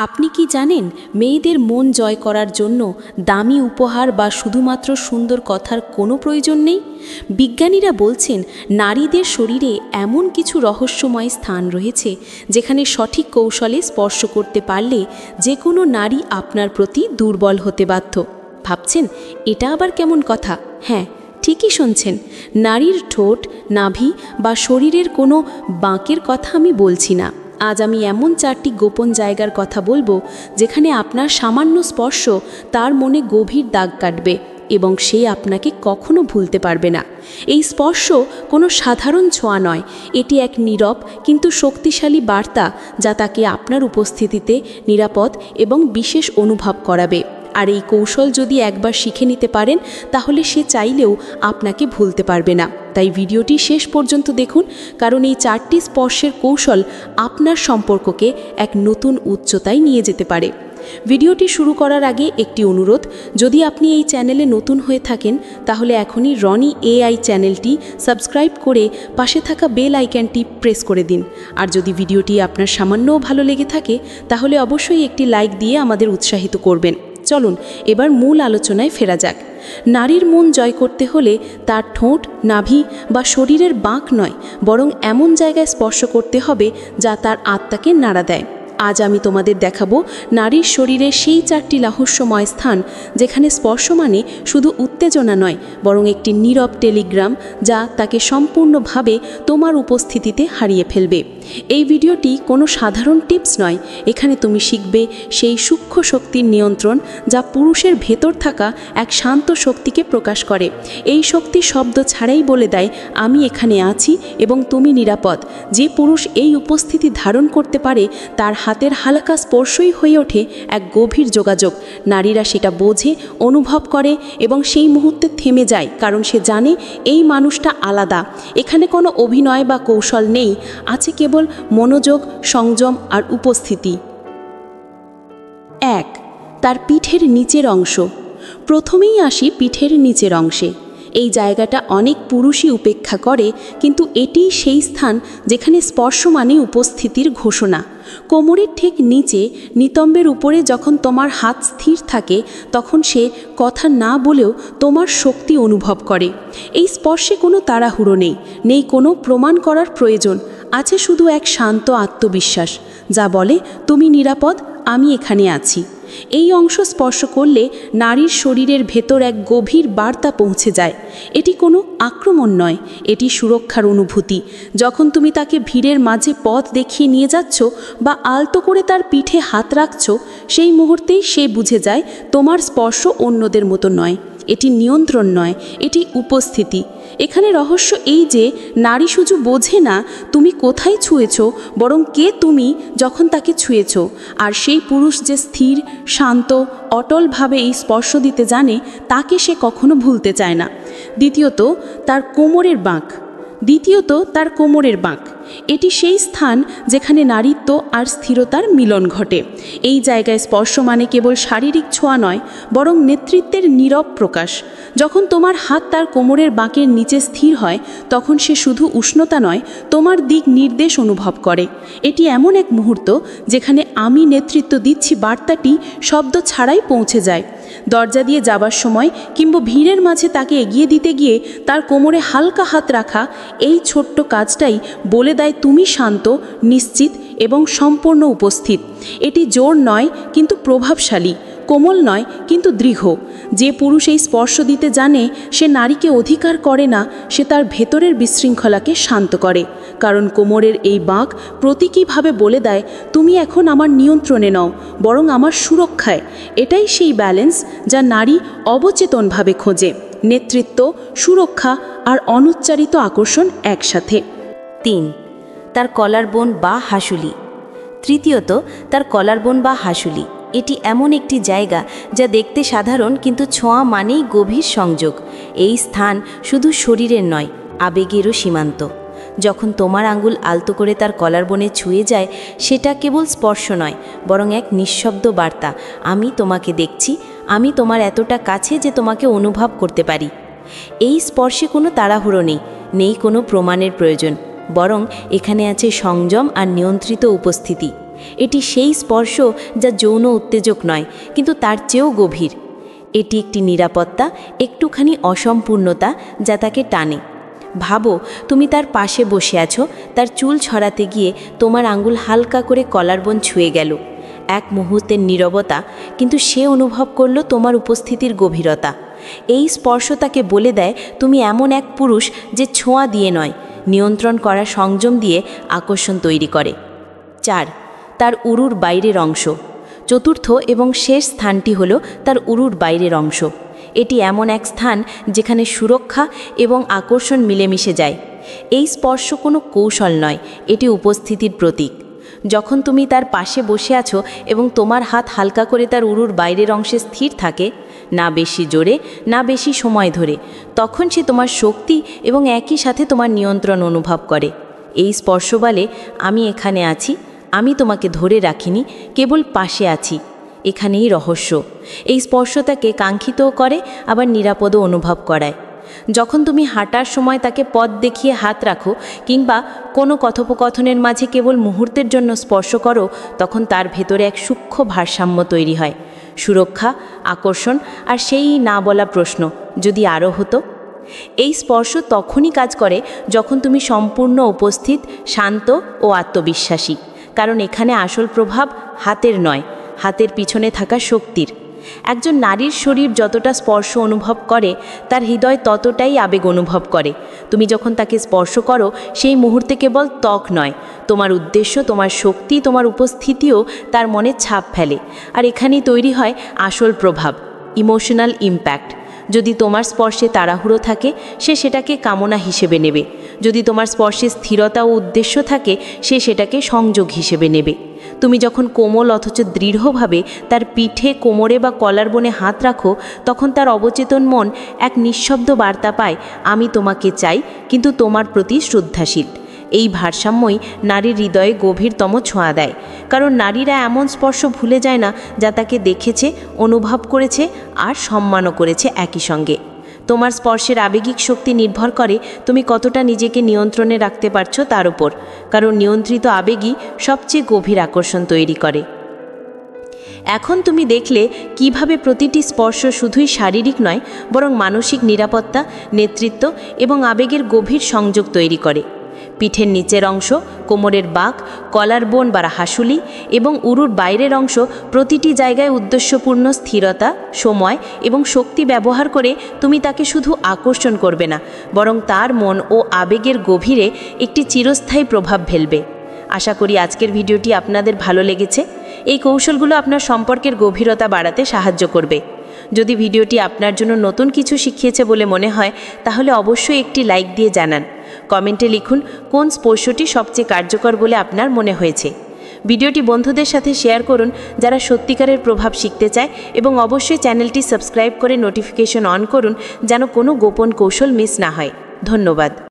আপনি কি জানেন মেয়েদের মন জয় করার জন্য দামি উপহার বা শুধুমাত্র সুন্দর কথার কোনো প্রয়োজন নেই? বিজ্ঞানীরা বলছেন নারীদের শরীরে এমন কিছু রহস্যময় স্থান রয়েছে যেখানে সঠিক কৌশলে স্পর্শ করতে পারলে যে কোনো নারী আপনার প্রতি দুর্বল হতে বাধ্য। ভাবছেন এটা আবার কেমন কথা? হ্যাঁ, ঠিকই শুনছেন। নারীর ঠোঁট, নাভি বা শরীরের কোনো বাঁকের কথা আমি বলছি না। আজ আমি এমন 4টি গোপন জায়গার কথা বলবো যেখানে আপনার সামান্য স্পর্শ তার মনে গভীর দাগ কাটবে এবং সে আপনাকে কখনো ভুলতে পারবে না। এই স্পর্শ কোনো সাধারণ ছোঁয়া নয়, এটি এক নীরব কিন্তু শক্তিশালী বার্তা যা তাকে আপনার উপস্থিতিতে নিরাপদ এবং বিশেষ অনুভব করাবে। আর এই কৌশল যদি একবার শিখে নিতে পারেন তাহলে সে চাইলেও আপনাকে ভুলতে পারবে না। তাই ভিডিওটি শেষ পর্যন্ত দেখুন, কারণ এই 4টি স্পর্শের কৌশল আপনার সম্পর্ককে এক নতুন উচ্চতায় নিয়ে যেতে পারে। ভিডিওটি শুরু করার আগে একটি অনুরোধ, যদি আপনি এই চ্যানেলে নতুন হয়ে থাকেন তাহলে এখনই রনি এআই চ্যানেলটি সাবস্ক্রাইব করে পাশে থাকা বেল আইকনটি প্রেস করে দিন। আর যদি ভিডিওটি আপনার সামান্যও ভালো লেগে থাকে তাহলে অবশ্যই একটি লাইক দিয়ে আমাদের উৎসাহিত করবেন। চলুন এবার মূল আলোচনায় ফেরা যাক। নারীর মন জয় করতে হলে তার ঠোঁট, নাভি বা শরীরের বাঁক নয়, বরং এমন জায়গায় স্পর্শ করতে হবে যা তার আত্মাকে নাড়া দেয়। আজ আমি তোমাদের দেখাবো নারীর শরীরের সেই 4টি রহস্যময় স্থান যেখানে স্পর্শ মানে শুধু উত্তেজনা নয়, বরং একটি নীরব টেলিগ্রাম যা তাকে সম্পূর্ণভাবে তোমার উপস্থিতিতে হারিয়ে ফেলবে। এই ভিডিওটি কোনো সাধারণ টিপস নয়, এখানে তুমি শিখবে সেই সূক্ষ্ম শক্তির নিয়ন্ত্রণ যা পুরুষের ভেতর থাকা এক শান্ত শক্তিকে প্রকাশ করে। এই শক্তি শব্দ ছাড়াই বলে দেয়, আমি এখানে আছি এবং তুমি নিরাপদ। যে পুরুষ এই উপস্থিতি ধারণ করতে পারে তার হাতের হালকা স্পর্শই হয়ে ওঠে এক গভীর যোগাযোগ। নারীরা সেটা বোঝে, অনুভব করে এবং সেই মুহূর্তে থেমে যায়, কারণ সে জানে এই মানুষটা আলাদা। এখানে কোনো অভিনয় বা কৌশল নেই, আছে কেবল মনোযোগ, সংযম আর উপস্থিতি। 1. তার পিঠের নিচের অংশ। প্রথমেই আসি পিঠের নিচের অংশে। এই জায়গাটা অনেক পুরুষই উপেক্ষা করে, কিন্তু এটিই সেই স্থান যেখানে স্পর্শ মানে উপস্থিতির ঘোষণা। কোমরের ঠিক নিচে নিতম্বের উপরে যখন তোমার হাত স্থির থাকে তখন সে কথা না বলেও তোমার শক্তি অনুভব করে। এই স্পর্শে কোনো তাড়াহুড়ো নেই, নেই কোনো প্রমাণ করার প্রয়োজন, আছে শুধু এক শান্ত আত্মবিশ্বাস যা বলে তুমি নিরাপদ, আমি এখানে আছি। এই অংশ স্পর্শ করলে নারীর শরীরের ভেতর এক গভীর বার্তা পৌঁছে যায়। এটি কোনো আক্রমণ নয়, এটি সুরক্ষার অনুভূতি। যখন তুমি তাকে ভিড়ের মাঝে পথ দেখিয়ে নিয়ে যাচ্ছ বা আলতো করে তার পিঠে হাত রাখছ, সেই মুহূর্তেই সে বুঝে যায় তোমার স্পর্শ অন্যদের মতো নয়। এটি নিয়ন্ত্রণ নয়, এটি উপস্থিতি। এখানে রহস্য এই যে নারী শুধু বোঝে না তুমি কোথায় ছুঁয়েছ, বরং কে তুমি যখন তাকে ছুঁয়েছ। আর সেই পুরুষ যে স্থির, শান্ত, অটলভাবে এই স্পর্শ দিতে জানে তাকে সে কখনো ভুলতে চায় না। দ্বিতীয়ত তার কোমরের বাঁক। এটি সেই স্থান যেখানে নারীত্ব আর স্থিরতার মিলন ঘটে। এই জায়গায় স্পর্শ মানে কেবল শারীরিক ছোঁয়া নয়, বরং নেতৃত্বের নীরব প্রকাশ। যখন তোমার হাত তার কোমরের বাঁকের নিচে স্থির হয় তখন সে শুধু উষ্ণতা নয়, তোমার দিক নির্দেশ অনুভব করে। এটি এমন এক মুহূর্ত যেখানে আমি নেতৃত্ব দিচ্ছি বার্তাটি শব্দ ছাড়াই পৌঁছে যায়। দরজা দিয়ে যাবার সময় কিংবা ভিড়ের মাঝে তাকে এগিয়ে দিতে গিয়ে তার কোমরে হালকা হাত রাখা, এই ছোট্ট কাজটাই বলে দেয় তুমি শান্ত, নিশ্চিত এবং সম্পূর্ণ উপস্থিত। এটি জোর নয় কিন্তু প্রভাবশালী, কোমল নয় কিন্তু দৃঢ়। যে পুরুষ এই স্পর্শ দিতে জানে সে নারীকে অধিকার করে না, সে তার ভেতরের বিশৃঙ্খলাকে শান্ত করে। কারণ কোমরের এই বাঁক প্রতীকীভাবে বলে দেয় তুমি এখন আমার নিয়ন্ত্রণে নও, বরং আমার সুরক্ষায়। এটাই সেই ব্যালেন্স যা নারী অবচেতনভাবে খোঁজে, নেতৃত্ব, সুরক্ষা আর অনুচ্চারিত আকর্ষণ একসাথে। 3. তার কলারবোন বা হাসুলি। তৃতীয়ত তার কলারবোন বা হাসুলি। এটি এমন একটি জায়গা যা দেখতে সাধারণ কিন্তু ছোঁয়া মানেই গভীর সংযোগ। এই স্থান শুধু শরীরের নয়, আবেগেরও সীমান্ত। যখন তোমার আঙ্গুল আলতো করে তার কলারবোনে ছুঁয়ে যায় সেটা কেবল স্পর্শ নয়, বরং এক নিঃশব্দ বার্তা, আমি তোমাকে দেখছি, আমি তোমার এতটা কাছে যে তোমাকে অনুভব করতে পারি। এই স্পর্শে কোনো তাড়াহুড়ো নেই, নেই কোনো প্রমাণের প্রয়োজন, বরং এখানে আছে সংযম আর নিয়ন্ত্রিত উপস্থিতি। এটি সেই স্পর্শ যা যৌন উত্তেজক নয়, কিন্তু তার চেয়েও গভীর। এটি একটি নিরাপত্তা, একটুখানি অসম্পূর্ণতা যা তাকে টানে। ভাবো, তুমি তার পাশে বসে আছো, তার চুল ছড়াতে গিয়ে তোমার আঙ্গুল হালকা করে কলারবোন ছুঁয়ে গেল। এক মুহূর্তের নীরবতা, কিন্তু সে অনুভব করলো তোমার উপস্থিতির গভীরতা। এই স্পর্শ তাকে বলে দেয় তুমি এমন এক পুরুষ যে ছোঁয়া দিয়ে নয়, নিয়ন্ত্রণ করা সংযম দিয়ে আকর্ষণ তৈরি করে। 4. তার উরুর বাইরের অংশ। চতুর্থ এবং শেষ স্থানটি হলো তার উরুর বাইরের অংশ। এটি এমন এক স্থান যেখানে সুরক্ষা এবং আকর্ষণ মিলেমিশে যায়। এই স্পর্শ কোনো কৌশল নয়, এটি উপস্থিতির প্রতীক। যখন তুমি তার পাশে বসে আছো এবং তোমার হাত হালকা করে তার উরুর বাইরের অংশে স্থির থাকে, না বেশি জোরে না বেশি সময় ধরে, তখন সে তোমার শক্তি এবং একই সাথে তোমার নিয়ন্ত্রণ অনুভব করে। এই স্পর্শ বলে, আমি এখানে আছি, আমি তোমাকে ধরে রাখিনি, কেবল পাশে আছি। এখানেই রহস্য। এই স্পর্শ তাকে কাঙ্ক্ষিতও করে, আবার নিরাপদও অনুভব করায়। যখন তুমি হাঁটার সময় তাকে পথ দেখিয়ে হাত রাখো কিংবা কোনো কথোপকথনের মাঝে কেবল মুহূর্তের জন্য স্পর্শ করো, তখন তার ভেতরে এক সূক্ষ্ম ভারসাম্য তৈরি হয়। সুরক্ষা, আকর্ষণ আর সেই না বলা প্রশ্ন, যদি আরও হতো। এই স্পর্শ তখনই কাজ করে যখন তুমি সম্পূর্ণ উপস্থিত, শান্ত ও আত্মবিশ্বাসী। কারণ এখানে আসল প্রভাব হাতের নয়, হাতের পিছনে থাকা শক্তির। একজন নারীর শরীর যতটা স্পর্শ অনুভব করে, তার হৃদয় ততটাই আবেগ অনুভব করে। তুমি যখন তাকে স্পর্শ করো, সেই মুহূর্তে কেবল ত্বক নয়, তোমার উদ্দেশ্য, তোমার শক্তি, তোমার উপস্থিতিও তার মনে ছাপ ফেলে। আর এখানেই তৈরি হয় আসল প্রভাব, ইমোশনাল ইম্প্যাক্ট। যদি তোমার স্পর্শে তাড়াহুড়ো থাকে, সে সেটাকে কামনা হিসেবে নেবে। যদি তোমার স্পর্শে স্থিরতা ও উদ্দেশ্য থাকে, সে সেটাকে সংযোগ হিসেবে নেবে। তুমি যখন কোমল অথচ দৃঢ়ভাবে তার পিঠে, কোমরে বা কলারবোনে হাত রাখো, তখন তার অবচেতন মন এক নিঃশব্দ বার্তা পায়, আমি তোমাকে চাই, কিন্তু তোমার প্রতি শ্রদ্ধাশীল। এই ভারসাম্যই নারীর হৃদয়ে গভীরতম ছোঁয়া দেয়। কারণ নারীরা এমন স্পর্শ ভুলে যায় না যা তাকে দেখেছে, অনুভব করেছে আর সম্মানও করেছে একই সঙ্গে। তোমার স্পর্শের আবেগিক শক্তি নির্ভর করে তুমি কতটা নিজেকে নিয়ন্ত্রণে রাখতে পারছো তার উপর। কারণ নিয়ন্ত্রিত আবেগই সবচেয়ে গভীর আকর্ষণ তৈরি করে। এখন তুমি দেখলে কিভাবে প্রতিটি স্পর্শ শুধুই শারীরিক নয়, বরং মানসিক নিরাপত্তা, নেতৃত্ব এবং আবেগের গভীর সংযোগ তৈরি করে। পিঠের নিচের অংশ, কোমরের বাঁক, কলারবোন বা হাসুলি এবং উরুর বাইরের অংশ, প্রতিটি জায়গায় উদ্দেশ্যপূর্ণ স্থিরতা, সময় এবং শক্তি ব্যবহার করে তুমি তাকে শুধু আকর্ষণ করবে না, বরং তার মন ও আবেগের গভীরে একটি চিরস্থায়ী প্রভাব ফেলবে। আশা করি আজকের ভিডিওটি আপনাদের ভালো লেগেছে। এই কৌশলগুলো আপনার সম্পর্কের গভীরতা বাড়াতে সাহায্য করবে। যদি ভিডিওটি আপনার জন্য নতুন কিছু শিখিয়েছে বলে মনে হয়, তাহলে অবশ্যই একটি লাইক দিয়ে জানান। কমেন্টে লিখুন কোন স্পর্শটি সবচেয়ে কার্যকর বলে আপনার মনে হয়েছে। ভিডিওটি বন্ধুদের সাথে শেয়ার করুন যারা সত্যিকারের প্রভাব শিখতে চায়, এবং অবশ্যই চ্যানেলটি সাবস্ক্রাইব করে নোটিফিকেশন অন করুন যেন কোনো গোপন কৌশল মিস না হয়। ধন্যবাদ।